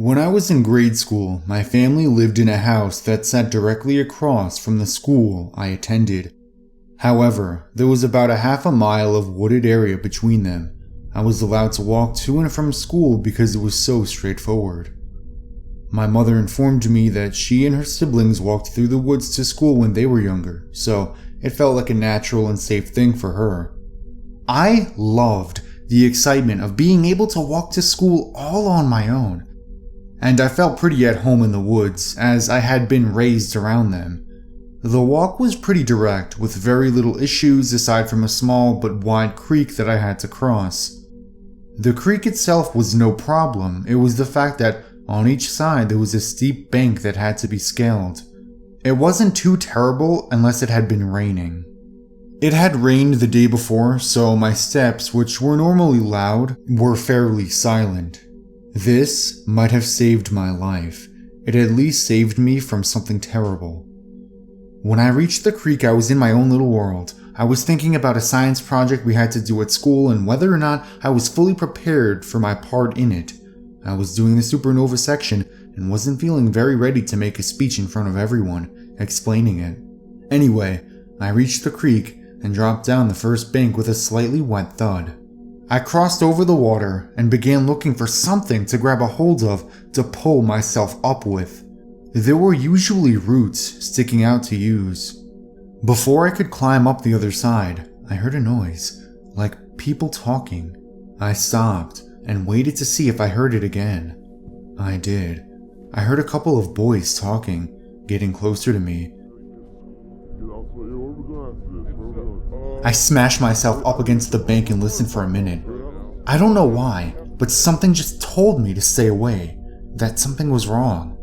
When I was in grade school, my family lived in a house that sat directly across from the school I attended. However, there was about a half a mile of wooded area between them. I was allowed to walk to and from school because it was so straightforward. My mother informed me that she and her siblings walked through the woods to school when they were younger, so it felt like a natural and safe thing for her. I loved the excitement of being able to walk to school all on my own. And I felt pretty at home in the woods, as I had been raised around them. The walk was pretty direct, with very little issues aside from a small but wide creek that I had to cross. The creek itself was no problem, it was the fact that on each side there was a steep bank that had to be scaled. It wasn't too terrible unless it had been raining. It had rained the day before, so my steps, which were normally loud, were fairly silent. This might have saved my life. It at least saved me from something terrible. When I reached the creek, I was in my own little world. I was thinking about a science project we had to do at school and whether or not I was fully prepared for my part in it. I was doing the supernova section and wasn't feeling very ready to make a speech in front of everyone, explaining it. Anyway, I reached the creek and dropped down the first bank with a slightly wet thud. I crossed over the water and began looking for something to grab a hold of to pull myself up with. There were usually roots sticking out to use. Before I could climb up the other side, I heard a noise, like people talking. I stopped and waited to see if I heard it again. I did. I heard a couple of boys talking, getting closer to me. I smashed myself up against the bank and listened for a minute. I don't know why, but something just told me to stay away, that something was wrong.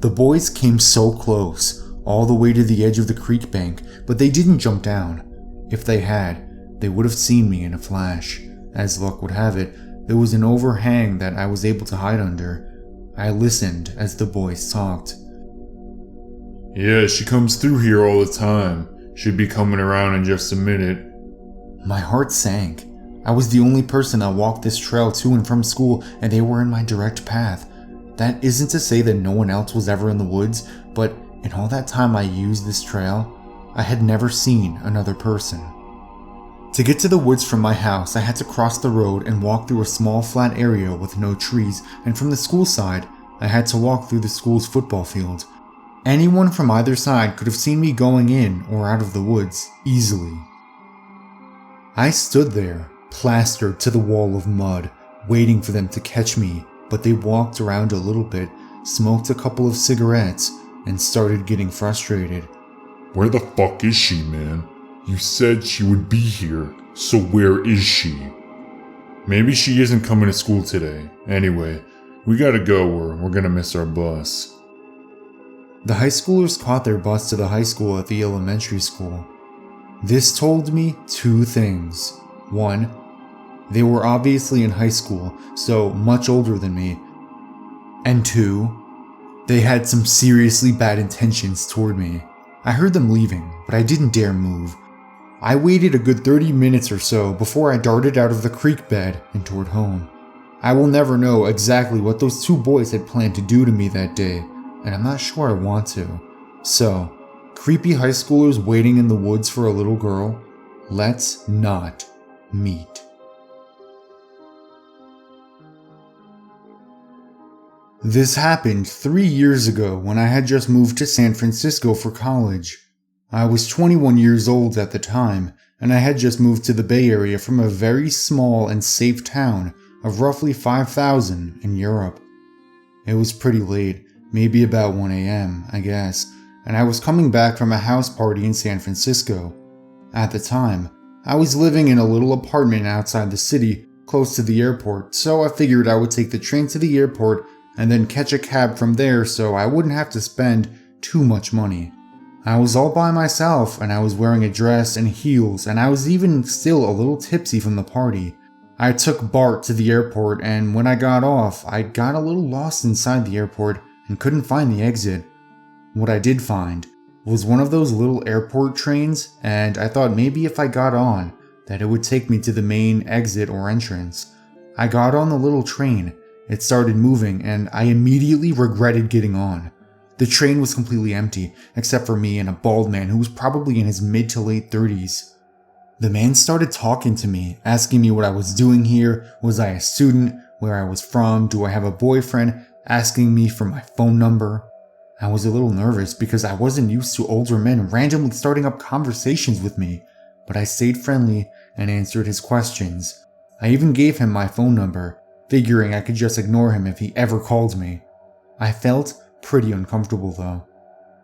The boys came so close, all the way to the edge of the creek bank, but they didn't jump down. If they had, they would have seen me in a flash. As luck would have it, there was an overhang that I was able to hide under. I listened as the boys talked. Yeah, she comes through here all the time. Should be coming around in just a minute. My heart sank. I was the only person that walked this trail to and from school, and they were in my direct path. That isn't to say that no one else was ever in the woods, but in all that time I used this trail, I had never seen another person. To get to the woods from my house, I had to cross the road and walk through a small flat area with no trees, and from the school side, I had to walk through the school's football field. Anyone from either side could have seen me going in or out of the woods easily. I stood there, plastered to the wall of mud, waiting for them to catch me, but they walked around a little bit, smoked a couple of cigarettes, and started getting frustrated. Where the fuck is she, man? You said she would be here, so where is she? Maybe she isn't coming to school today. Anyway, we gotta go or we're gonna miss our bus. The high schoolers caught their bus to the high school at the elementary school. This told me two things. One, they were obviously in high school, so much older than me. And two, they had some seriously bad intentions toward me. I heard them leaving, but I didn't dare move. I waited a good 30 minutes or so before I darted out of the creek bed and toward home. I will never know exactly what those two boys had planned to do to me that day, and I'm not sure I want to. So, creepy high schoolers waiting in the woods for a little girl, let's not meet. This happened 3 years ago when I had just moved to San Francisco for college. I was 21 years old at the time, and I had just moved to the Bay Area from a very small and safe town of roughly 5,000 in Europe. It was pretty late, maybe about 1 a.m., I guess, and I was coming back from a house party in San Francisco. At the time, I was living in a little apartment outside the city, close to the airport, so I figured I would take the train to the airport and then catch a cab from there so I wouldn't have to spend too much money. I was all by myself, and I was wearing a dress and heels, and I was even still a little tipsy from the party. I took Bart to the airport, and when I got off, I got a little lost inside the airport and couldn't find the exit. What I did find was one of those little airport trains, and I thought maybe if I got on, that it would take me to the main exit or entrance. I got on the little train, It started moving, and I immediately regretted getting on. The train was completely empty, except for me and a bald man who was probably in his mid to late 30s. The man started talking to me, asking me what I was doing here, was I a student, where I was from, do I have a boyfriend, asking me for my phone number. I was a little nervous because I wasn't used to older men randomly starting up conversations with me, but I stayed friendly and answered his questions. I even gave him my phone number, figuring I could just ignore him if he ever called me. I felt pretty uncomfortable though.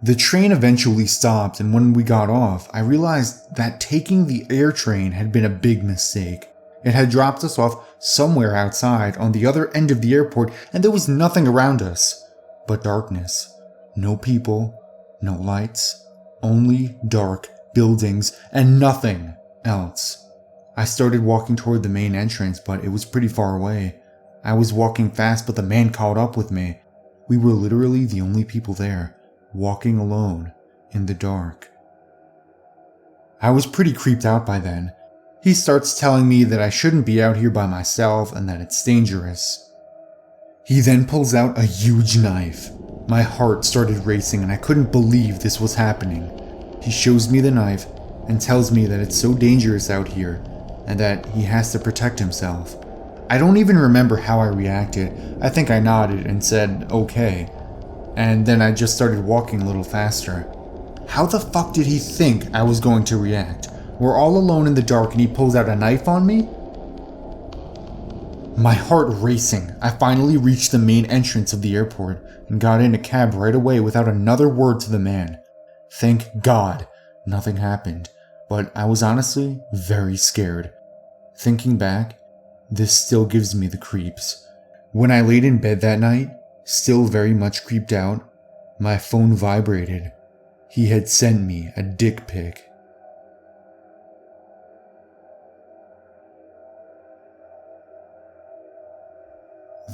The train eventually stopped, and when we got off, I realized that taking the air train had been a big mistake. It had dropped us off somewhere outside on the other end of the airport, and there was nothing around us but darkness. No people, no lights, only dark buildings and nothing else. I started walking toward the main entrance, but it was pretty far away. I was walking fast, but the man caught up with me. We were literally the only people there, walking alone in the dark. I was pretty creeped out by then. He starts telling me that I shouldn't be out here by myself and that it's dangerous. He then pulls out a huge knife. My heart started racing and I couldn't believe this was happening. He shows me the knife and tells me that it's so dangerous out here and that he has to protect himself. I don't even remember how I reacted. I think I nodded and said, okay. And then I just started walking a little faster. How the fuck did he think I was going to react? We're all alone in the dark and he pulls out a knife on me? My heart racing, I finally reached the main entrance of the airport and got in a cab right away without another word to the man. Thank God, nothing happened, but I was honestly very scared. Thinking back, this still gives me the creeps. When I laid in bed that night, still very much creeped out, my phone vibrated. He had sent me a dick pic.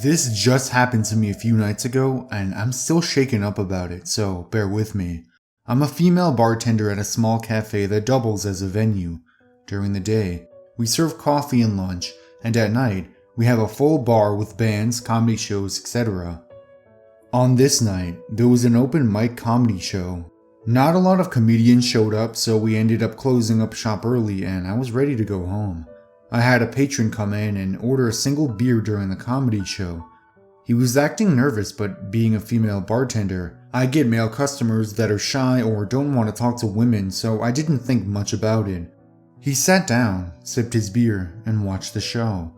This just happened to me a few nights ago, and I'm still shaken up about it, so bear with me. I'm a female bartender at a small cafe that doubles as a venue. During the day, we serve coffee and lunch, and at night, we have a full bar with bands, comedy shows, etc. On this night, there was an open mic comedy show. Not a lot of comedians showed up, so we ended up closing up shop early, and I was ready to go home. I had a patron come in and order a single beer during the comedy show. He was acting nervous, but being a female bartender, I get male customers that are shy or don't want to talk to women, so I didn't think much about it. He sat down, sipped his beer, and watched the show.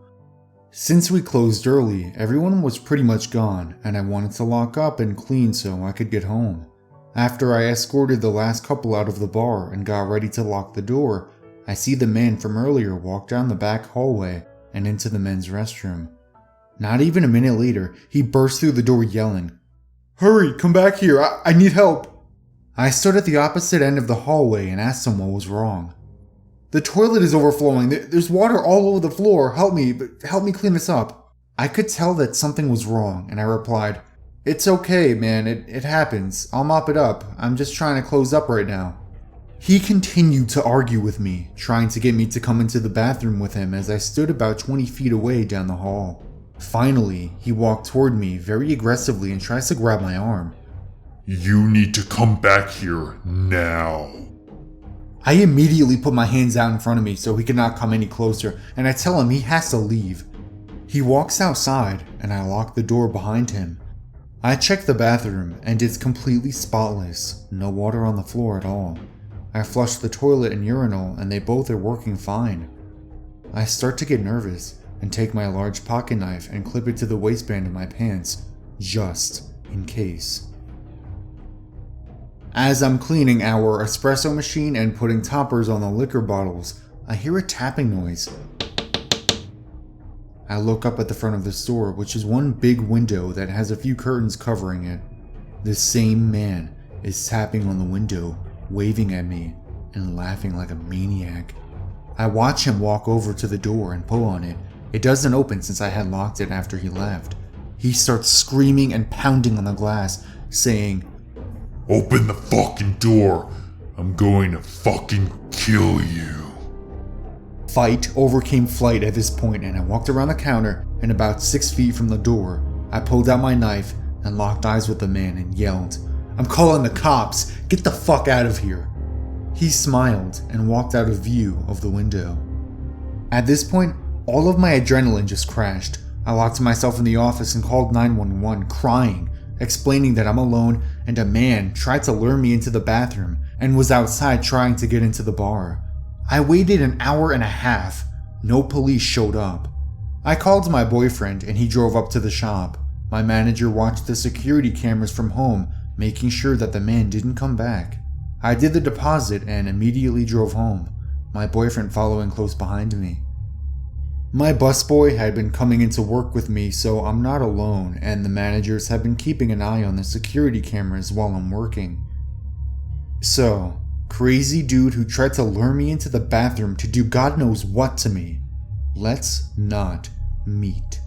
Since we closed early, everyone was pretty much gone, and I wanted to lock up and clean so I could get home. After I escorted the last couple out of the bar and got ready to lock the door, I see the man from earlier walk down the back hallway and into the men's restroom. Not even a minute later, he burst through the door yelling, "Hurry, come back here, I need help." I stood at the opposite end of the hallway and asked him what was wrong. "The toilet is overflowing, there's water all over the floor, help me clean this up." I could tell that something was wrong, and I replied, "It's okay, man, it happens, I'll mop it up, I'm just trying to close up right now." He continued to argue with me, trying to get me to come into the bathroom with him as I stood about 20 feet away down the hall. Finally, he walked toward me very aggressively and tries to grab my arm. "You need to come back here now." I immediately put my hands out in front of me so he could not come any closer, and I tell him he has to leave. He walks outside, and I lock the door behind him. I check the bathroom, and it's completely spotless, no water on the floor at all. I flush the toilet and urinal, and they both are working fine. I start to get nervous and take my large pocket knife and clip it to the waistband of my pants, just in case. As I'm cleaning our espresso machine and putting toppers on the liquor bottles, I hear a tapping noise. I look up at the front of the store, which is one big window that has a few curtains covering it. The same man is tapping on the window, waving at me and laughing like a maniac. I watch him walk over to the door and pull on it. It doesn't open since I had locked it after he left. He starts screaming and pounding on the glass, saying, "Open the fucking door. I'm going to fucking kill you." Fight overcame flight at this point, and I walked around the counter and about 6 feet from the door, I pulled out my knife and locked eyes with the man and yelled, "I'm calling the cops! Get the fuck out of here!" He smiled and walked out of view of the window. At this point, all of my adrenaline just crashed. I locked myself in the office and called 911, crying, explaining that I'm alone and a man tried to lure me into the bathroom and was outside trying to get into the bar. I waited an hour and a half. No police showed up. I called my boyfriend and he drove up to the shop. My manager watched the security cameras from home, making sure that the man didn't come back. I did the deposit and immediately drove home, my boyfriend following close behind me. My busboy had been coming into work with me, so I'm not alone, and the managers have been keeping an eye on the security cameras while I'm working. So, crazy dude who tried to lure me into the bathroom to do God knows what to me. Let's not meet.